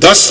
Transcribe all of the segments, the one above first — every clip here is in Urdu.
10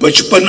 55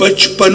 55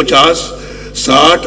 50-60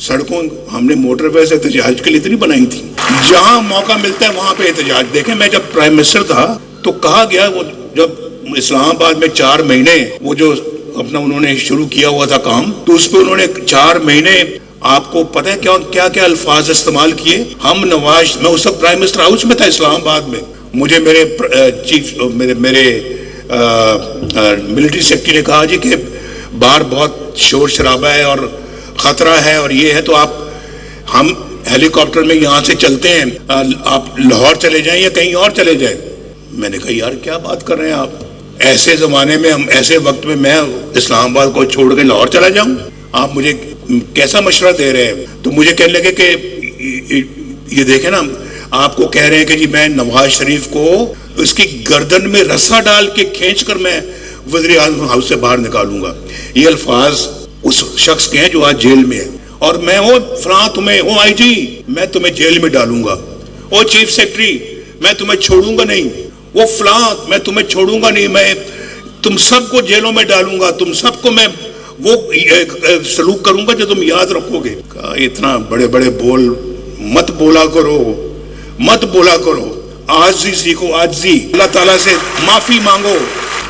سڑکوں ہم نے موٹر ویز احتجاج کے لیے اتنی بنائی تھی, جہاں موقع ملتا ہے وہاں پہ احتجاج. دیکھیں میں جب پرائم منسٹر تھا تو کہا گیا, وہ جب اسلام آباد میں 4 مہینے وہ جو اپنا انہوں نے شروع کیا ہوا تھا کام, تو اس پہ انہوں نے 4 مہینے آپ کو پتہ ہے کیا کیا الفاظ استعمال کیے. ہم نواز, میں اس وقت پرائم منسٹر ہاؤس میں تھا اسلام آباد میں, مجھے میرے چیف میرے ملٹری سیکرٹری نے کہا جی کہ باہر بہت شور شرابہ ہے اور خطرہ ہے اور یہ ہے, تو ہم ہیلی کاپٹر میں یہاں سے چلتے ہیں, آپ لاہور چلے جائیں یا کہیں اور چلے جائیں. میں نے کہا یار کیا بات کر رہے ہیں آپ, ایسے زمانے میں ہم ایسے وقت میں میں اسلام آباد کو چھوڑ کے لاہور چلا جاؤں, آپ مجھے کیسا مشورہ دے رہے ہیں. تو مجھے کہنے لگے کہ یہ دیکھیں نا, آپ کو کہہ رہے ہیں کہ جی میں نواز شریف کو اس کی گردن میں رسا ڈال کے کھینچ کر میں وزیر اعظم ہاؤس سے باہر نکالوں گا. یہ الفاظ اس شخص کے ہیں جو آج جیل میں ہے, اور میں فلاں تمہیں آئی جی میں تمہیں جیل میں ڈالوں گا, چیف سیکرٹری میں تمہیں چھوڑوں گا نہیں, وہ فلاں میں تمہیں چھوڑوں گا نہیں, میں تم سب کو جیلوں میں ڈالوں گا, تم سب کو میں وہ سلوک کروں گا جو تم یاد رکھو گے. اتنا بڑے بڑے بول مت بولا کرو, عاجزی سیکھو, عاجزی. اللہ تعالیٰ سے معافی مانگو,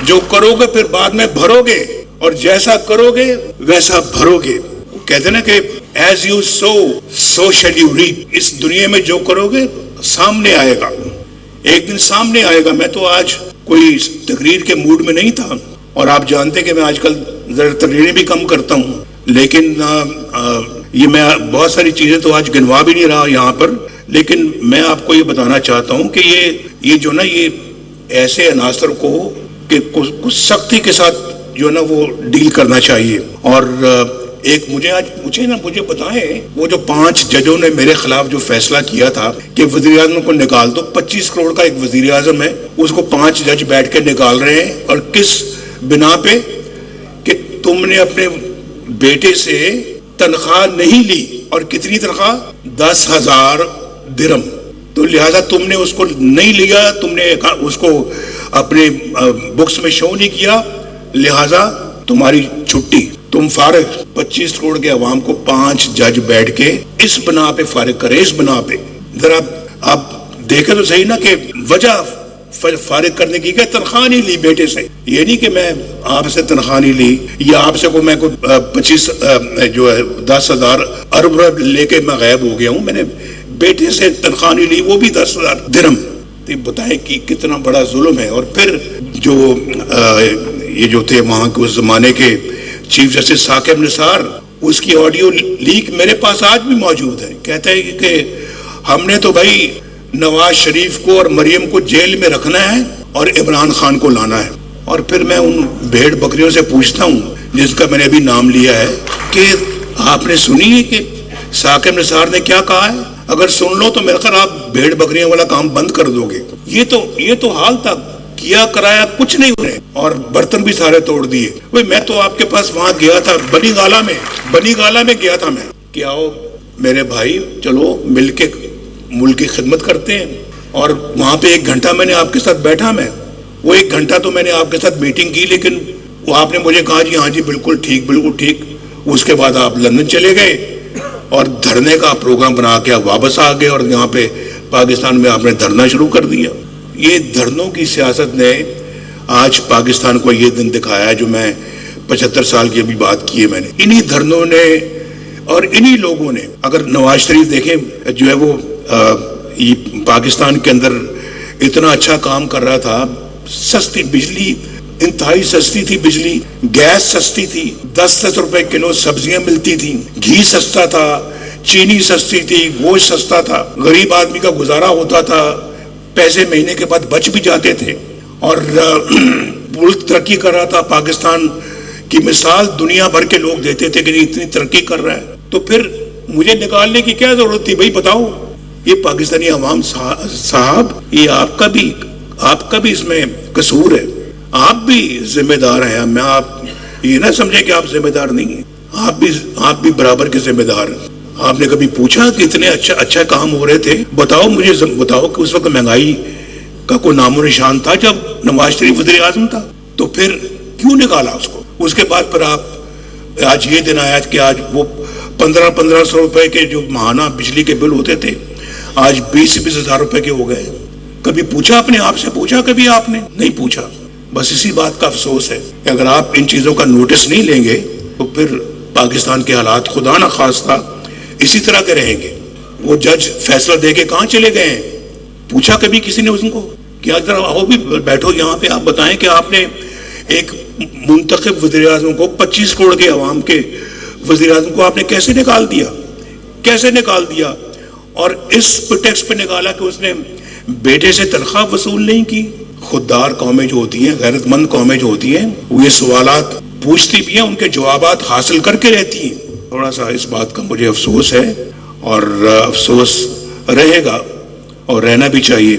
جو کرو گے پھر بعد میں بھرو گے, اور جیسا کرو گے ویسا بھرو گے. کہتے ہیں نا کہ as you sow shall you reap. اس دنیا میں جو کرو گے سامنے آئے گا, ایک دن سامنے آئے گا. میں تو آج کوئی تقریر کے موڈ میں نہیں تھا, اور آپ جانتے کہ میں آج کل ذرا تقریریں بھی کم کرتا ہوں, لیکن یہ میں بہت ساری چیزیں تو آج گنوا بھی نہیں رہا یہاں پر, لیکن میں آپ کو یہ بتانا چاہتا ہوں کہ یہ جو نا یہ ایسے عناصر کو کہ کچھ سختی کے ساتھ جو نا وہ ڈیل کرنا چاہیے. اور ایک مجھے بتائیں, وہ جو 5 ججوں نے میرے خلاف جو فیصلہ کیا تھا کہ وزیر اعظم کو نکال دو, 25 کروڑ کا ایک وزیر اعظم ہے, اس کو 5 جج بیٹھ کے نکال رہے ہیں, اور کس بنا پہ کہ تم نے اپنے بیٹے سے تنخواہ نہیں لی, اور کتنی تنخواہ 10,000 درہم, تو لہذا تم نے اس کو نہیں لیا, تم نے اس کو اپنے بکس میں شو نہیں کیا, لہذا تمہاری چھٹی, تم فارغ. 25 کروڑ کے عوام کو 5 جج بیٹھ کے اس بنا پہ فارغ کریں. اس بنا پہ ذرا آپ دیکھیں تو صحیح نا کہ وجہ فارغ کرنے کی کہ تنخواہ نہیں لی بیٹے سے. یہ نہیں کہ میں آپ سے تنخواہ نہیں لی, یا آپ سے کو میں 10,000 ارب لے کے میں غائب ہو گیا ہوں, میں نے بیٹے سے تنخواہ نہیں لی, وہ بھی 10,000 درہم. بتائیں کہ کتنا بڑا ظلم ہے. اور پھر جو یہ جو تھے وہاں کے اس زمانے کے چیف جسٹس ثاقب نثار, اس کی آڈیو لیک میرے پاس آج بھی موجود ہے. کہتا ہے کہ ہم نے تو بھائی نواز شریف کو اور مریم کو جیل میں رکھنا ہے اور عمران خان کو لانا ہے. اور پھر میں ان بھیڑ بکریوں سے پوچھتا ہوں جس کا میں نے ابھی نام لیا ہے کہ آپ نے سنی ہے کہ ثاقب نثار نے کیا کہا ہے؟ اگر سن لو تو میرے خیال آپ بھیڑ بکریوں والا کام بند کر دو گے. یہ تو حال تھا, کیا کرایا کچھ نہیں انہیں, اور برتن بھی سارے توڑ دیے. میں تو آپ کے پاس وہاں گیا تھا, بنی گالا میں گیا تھا میں, کہ آؤ میرے بھائی چلو مل کے ملک کی خدمت کرتے ہیں. اور وہاں پہ 1 گھنٹہ میں نے آپ کے ساتھ بیٹھا, میں وہ 1 گھنٹہ تو میں نے آپ کے ساتھ میٹنگ کی, لیکن وہ آپ نے مجھے کہا جی ہاں جی بالکل ٹھیک. اس کے بعد آپ لندن چلے گئے اور دھرنے کا پروگرام بنا کے آپ واپس آ گئے, اور یہاں پہ پاکستان میں آپ نے دھرنا شروع کر دیا. یہ دھرنوں کی سیاست نے آج پاکستان کو یہ دن دکھایا ہے جو میں 75 سال کی ابھی بات کی ہے میں نے. انہی دھرنوں نے اور انہی لوگوں نے, اگر نواز شریف دیکھیں جو ہے وہ پاکستان کے اندر اتنا اچھا کام کر رہا تھا, سستی بجلی, انتہائی سستی تھی بجلی, گیس سستی تھی, 10 روپے کلو سبزیاں ملتی تھیں, گھی سستا تھا, چینی سستی تھی, گوشت سستا تھا, غریب آدمی کا گزارا ہوتا تھا, پیسے مہینے کے بعد بچ بھی جاتے تھے, اور ملک ترقی کر رہا تھا. پاکستان کی مثال دنیا بھر کے لوگ دیتے تھے کہ اتنی ترقی کر رہا ہے, تو پھر مجھے نکالنے کی کیا ضرورت تھی؟ بھائی بتاؤ, یہ پاکستانی عوام صاحب, یہ آپ کا بھی اس میں قصور ہے, آپ بھی ذمہ دار ہیں. میں آپ یہ نہ سمجھیں کہ آپ ذمہ دار نہیں ہیں, آپ بھی برابر کے ذمہ دار ہیں. آپ نے کبھی پوچھا کہ اتنے اچھا کام ہو رہے تھے؟ مجھے بتاؤ کہ اس وقت مہنگائی کا کوئی نام و نشان تھا جب نواز شریف وزیر اعظم تھا؟ تو پھر کیوں نکالا اس کو؟ اس کے بعد پھر آپ آج یہ دن آیا کہ آج وہ 1500 روپے کے جو ماہانہ بجلی کے بل ہوتے تھے آج 20 ہزار روپے کے ہو گئے. کبھی پوچھا اپنے آپ سے؟ پوچھا کبھی آپ نے؟ نہیں پوچھا. بس اسی بات کا افسوس ہے کہ اگر آپ ان چیزوں کا نوٹس نہیں لیں گے تو پھر پاکستان کے حالات خدا نہ خواستہ اسی طرح کے رہیں گے. وہ جج فیصلہ دے کے کہاں چلے گئے ہیں؟ پوچھا کبھی کسی نے ان کو؟ کیا ذرا آؤ بھی بیٹھو یہاں پہ، آپ بتائیں کہ آپ نے ایک منتخب وزیر اعظم کو 25 کروڑ کے عوام کے وزیر اعظم کو آپ نے کیسے نکال دیا؟ کیسے نکال دیا؟ اور اس ٹیکس پہ نکالا کہ اس نے بیٹے سے تنخواہ وصول نہیں کی. خوددار قومیں جو ہوتی ہیں، غیرت مند قومیں جو ہوتی ہیں، وہ یہ سوالات پوچھتی بھی ہیں، ان کے جوابات حاصل کر کے رہتی ہیں. تھوڑا سا اس بات کا مجھے افسوس ہے اور افسوس رہے گا اور رہنا بھی چاہیے.